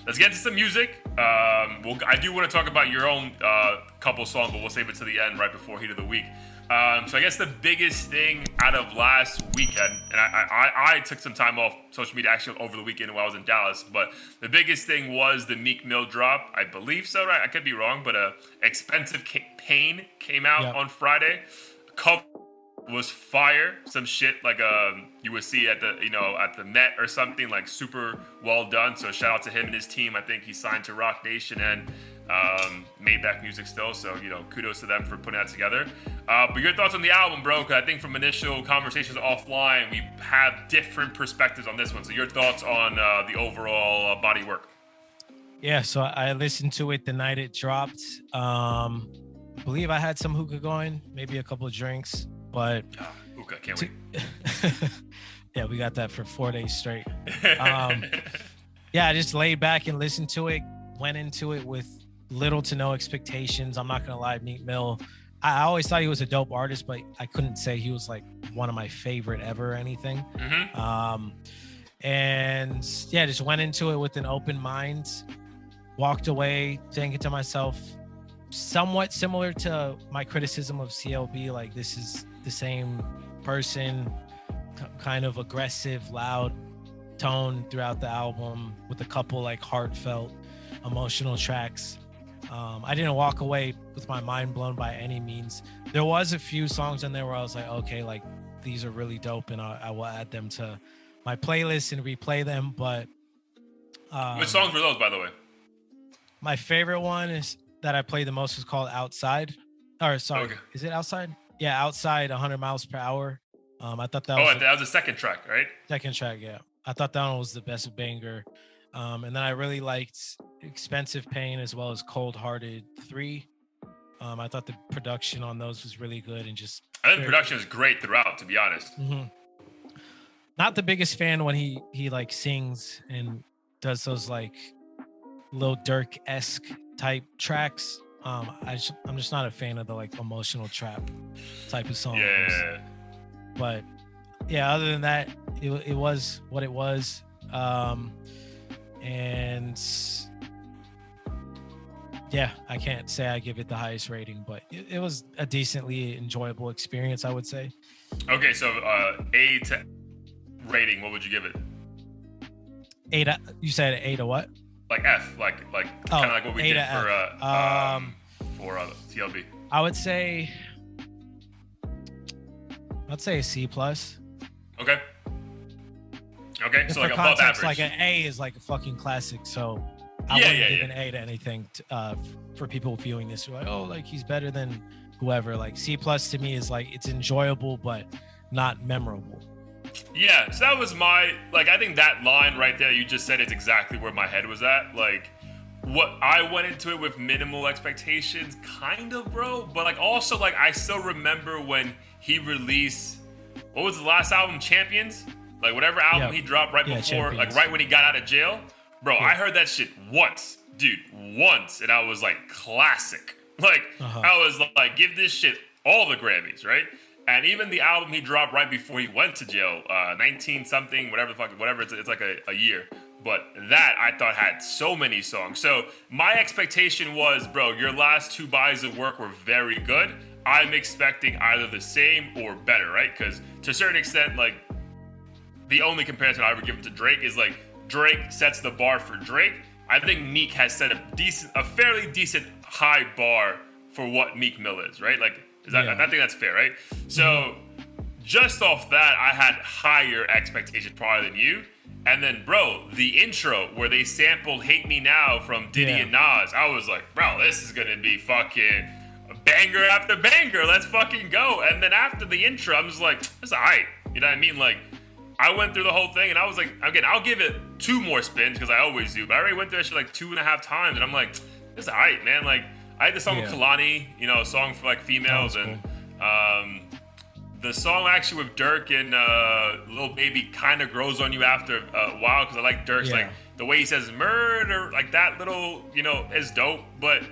let's get into some music. I do want to talk about your own couple songs, but we'll save it to the end, right before Heat of the Week. So I guess the biggest thing out of last weekend, and I took some time off social media actually over the weekend while I was in Dallas, but the biggest thing was the Meek Mill drop. I believe so, right? I could be wrong, but Expensive Pain came out on Friday. Cover was fire. Some shit like you would see at the Met or something, like super well done. So shout out to him and his team. I think he signed to Rock Nation and Maybach Music still. So kudos to them for putting that together. But your thoughts on the album, bro? Because I think from initial conversations offline, we have different perspectives on this one. So your thoughts on the overall body work? Yeah, so I listened to it the night it dropped. I believe I had some hookah going, maybe a couple of drinks, but hookah, can't wait. Yeah, we got that for 4 days straight. Yeah, I just laid back and listened to it, went into it with little to no expectations. I'm not gonna lie, Meek Mill, I always thought he was a dope artist, but I couldn't say he was like one of my favorite ever or anything. And yeah, just went into it with an open mind, walked away thinking to myself, somewhat similar to my criticism of CLB, like this is the same person, kind of aggressive, loud tone throughout the album with a couple like heartfelt, emotional tracks. I didn't walk away with my mind blown by any means. There was a few songs in there where I was like, okay, like these are really dope, and I will add them to my playlist and replay them. But which songs were those, by the way? My favorite one is that I played the most was called Outside. Or sorry, okay. Is it Outside? Yeah, Outside, 100 miles per hour. I thought that that was the second track, right? Second track, yeah. I thought that one was the best banger. And then I really liked Expensive Pain as well as Cold Hearted 3. I thought the production on those was really good, and just I think the production is great throughout, to be honest. Not the biggest fan when he like sings and does those like Lil Durk-esque type tracks. I'm just not a fan of the like emotional trap type of songs. Yeah. But yeah, other than that, it was what it was. And yeah, I can't say I give it the highest rating, but it was a decently enjoyable experience, I would say. Okay, so A to rating, what would you give it? 8. You said 8 to what? Like F, like kind of like what we did for CLB. I would say, I'd say a C plus. Okay. Okay, so like above context, average. like an A is like a fucking classic, so I wouldn't give an A to anything for people viewing this. Who are like, oh, like he's better than whoever. Like C plus to me is like it's enjoyable but not memorable. Yeah, so that was my I think that line right there you just said is exactly where my head was at. Like, what I went into it with minimal expectations, kind of, bro. But like also like I still remember when he released, what was the last album, Champions? Like whatever album he dropped right before, Champions. Like right when he got out of jail. Bro, I heard that shit once, dude, and I was like, classic. Like, I was like, give this shit all the Grammys, right? And even the album he dropped right before he went to jail, 19 something, whatever, it's like a year. But that I thought had so many songs. So my expectation was, bro, your last 2 bodies of work were very good. I'm expecting either the same or better, right? Because to a certain extent, like, the only comparison I ever give to Drake is like Drake sets the bar for Drake. I think Meek has set a fairly decent high bar for what Meek Mill is, right? Like, I think that's fair, right? So just off that, I had higher expectations probably than you. And then, bro, the intro where they sampled Hate Me Now from Diddy and Nas, I was like, bro, this is going to be fucking banger after banger. Let's fucking go. And then after the intro, I'm just like, it's all right. You know what I mean? Like, I went through the whole thing and I was like, again, I'll give it 2 more spins because I always do. But I already went through that shit like 2.5 times. And I'm like, it's all right, man. Like, I had the song with Kalani, a song for like females. And the song actually with Durk and Lil Baby kind of grows on you after a while because I like Durk's like the way he says murder, like that little, is dope. But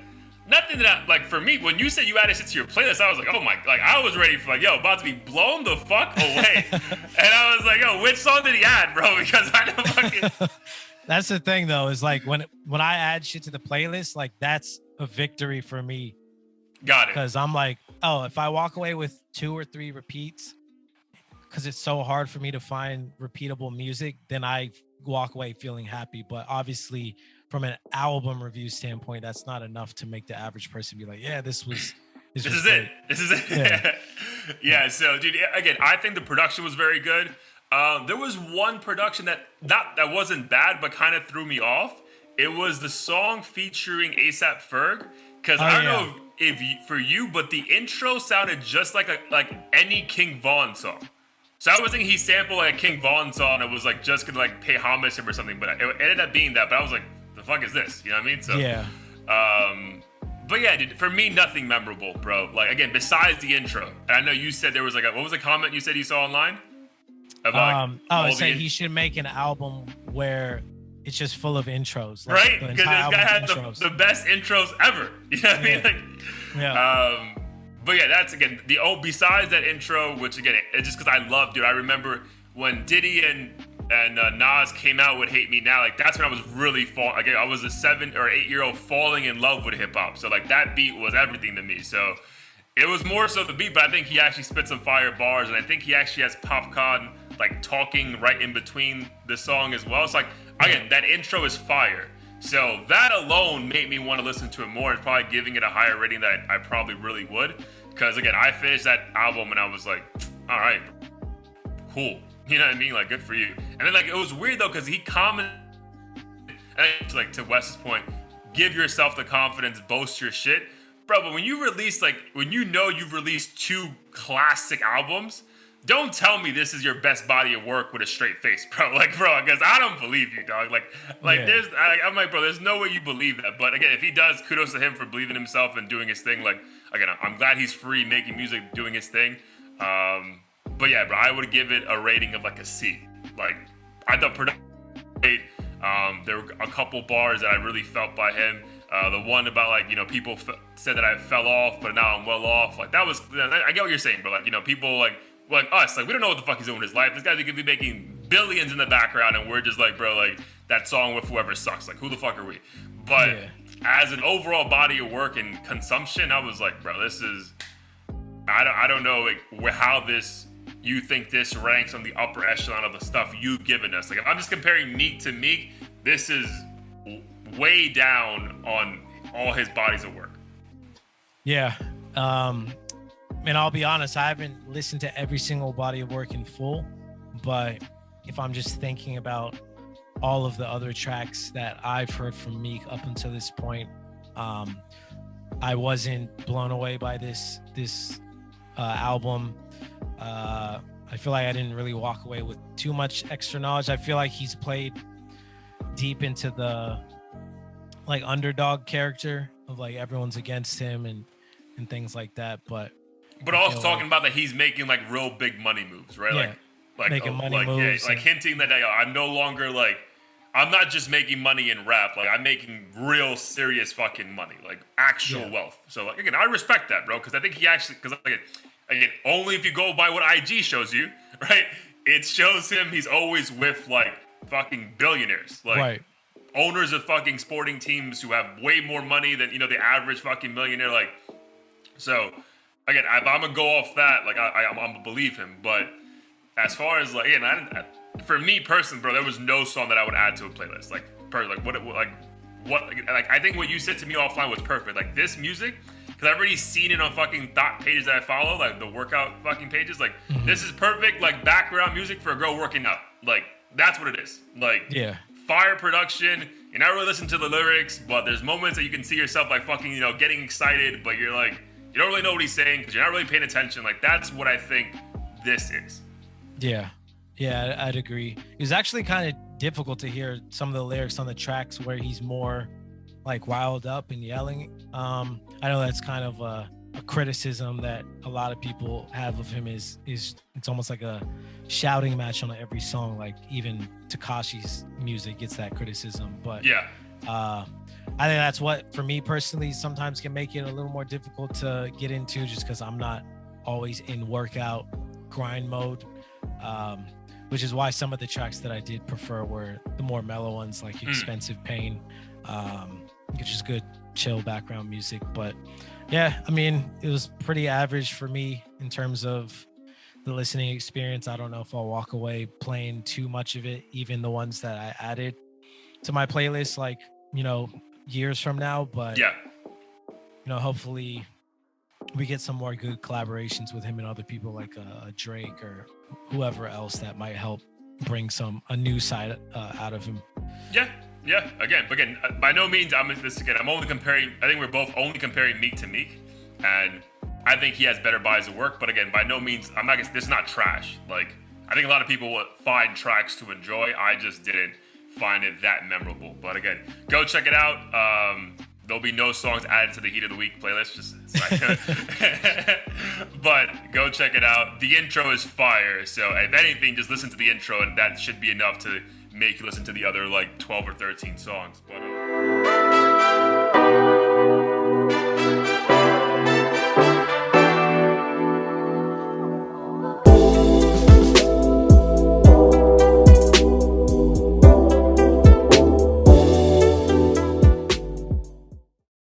nothing that like for me, when you said you added shit to your playlist, I was like, oh my, like I was ready for like, yo, about to be blown the fuck away. And I was like, yo, which song did he add, bro? Because I don't fucking. That's the thing though, is like when I add shit to the playlist, like that's a victory for me. Got it. Because I'm like, oh, if I walk away with 2 or 3 repeats, because it's so hard for me to find repeatable music, then I walk away feeling happy. But obviously, from an album review standpoint, that's not enough to make the average person be like, yeah, this was This was is great. it. This is it. Yeah. So, dude, again, I think the production was very good. There was one production that wasn't bad, but kind of threw me off. It was the song featuring A$AP Ferg, because I don't know if for you, but the intro sounded just like any King Von song. So I was thinking he sampled like a King Von song and was like just gonna like pay homage to him or something, but it ended up being that. But I was like, the fuck is this? You know what I mean? So yeah. But yeah, dude, for me, nothing memorable, bro. Like, again, besides the intro. And I know you said there was like what was the comment you said you saw online? About he should make an album where it's just full of intros. Like, right? Because this guy had the best intros ever. You know what I mean? Like, yeah. But yeah, that's, again, besides that intro, which, again, it's just because I love, dude. I remember when Diddy and Nas came out with Hate Me Now, like, that's when I was really I was a 7 or 8 year old falling in love with hip hop. So, like, that beat was everything to me. So it was more so the beat, but I think he actually spit some fire bars, and I think he actually has Popcorn like talking right in between the song as well. It's like, again, that intro is fire. So that alone made me want to listen to it more, and probably giving it a higher rating that I probably really would. Because, again, I finished that album and I was like, all right, cool. You know what I mean? Like, good for you. And then, like, it was weird, though, because he commented, and like, to Wes's point, give yourself the confidence, boast your shit. Bro, but when you release, like, when you know you've released 2 classic albums, don't tell me this is your best body of work with a straight face, bro. Like, bro, because I don't believe you, dog. Like, I'm like, bro, there's no way you believe that. But again, if he does, kudos to him for believing in himself and doing his thing. Like, again, I'm glad he's free, making music, doing his thing. But yeah, bro, I would give it a rating of like a C. Like, I thought production great. There were a couple bars that I really felt by him. The one about, like, you know, people said that I fell off, but now I'm well off. Like, that was, I get what you're saying, bro. Like, you know, people like us, like, we don't know what the fuck he's doing in his life. This guy could be making billions in the background, and we're just like, bro, like, that song with whoever sucks. Like, who the fuck are we? But as an overall body of work and consumption, I was like, bro, this is, I don't know, like, how you think this ranks on the upper echelon of the stuff you've given us. Like, if I'm just comparing Meek to Meek, this is way down on all his bodies of work. Yeah. And I'll be honest, I haven't listened to every single body of work in full, but if I'm just thinking about all of the other tracks that I've heard from Meek up until this point, I wasn't blown away by this album. I feel like I didn't really walk away with too much extra knowledge. I feel like he's played deep into the like underdog character of like everyone's against him and things like that. But also talking about that he's making like real big money moves, right? Yeah, like making money moves. Yeah, like hinting that I'm no longer like, I'm not just making money in rap. Like, I'm making real serious fucking money, like actual wealth. So, like, again, I respect that, bro, because I think he actually, because again, only if you go by what IG shows you, right? It shows him he's always with like fucking billionaires, like owners of fucking sporting teams who have way more money than, you know, the average fucking millionaire. Like, so again, if I'm gonna go off that, like, I'm gonna believe him. But as far as like, for me personally, bro, there was no song that I would add to a playlist. Like, I think what you said to me offline was perfect. Like, this music, because I've already seen it on fucking thought pages that I follow, like the workout fucking pages. Like, this is perfect, like, background music for a girl working out. Like, that's what it is. Like, fire production. You're not really listening to the lyrics, but there's moments that you can see yourself, like, fucking, you know, getting excited, but you're like, you don't really know what he's saying because you're not really paying attention. Like, that's what I think this is. Yeah, I'd agree. It was actually kind of difficult to hear some of the lyrics on the tracks where he's more like riled up and yelling. I know that's kind of a criticism that a lot of people have of him is it's almost like a shouting match on every song. Like, even Tekashi's music gets that criticism. But I think that's what, for me personally, sometimes can make it a little more difficult to get into, just because I'm not always in workout grind mode. which is why some of the tracks that I did prefer were the more mellow ones, like Expensive Pain, which is good chill background music. But yeah, I mean, it was pretty average for me in terms of the listening experience. I don't know if I'll walk away playing too much of it, even the ones that I added to my playlist, like, you know, years from now. But Yeah. you know, hopefully we get some more good collaborations with him and other people like Drake or whoever else that might help bring a new side out of him. Yeah. Again, by no means I'm only comparing. I think we're both only comparing Meek to Meek, and I think he has better bodies of work. But again, by no means this is not trash. Like, I think a lot of people would find tracks to enjoy. I just didn't find it that memorable. But again, go check it out. There'll be no songs added to the Heat of the Week playlist. But go check it out. The intro is fire. So if anything, just listen to the intro, and that should be enough to make you listen to the other like 12 or 13 songs. But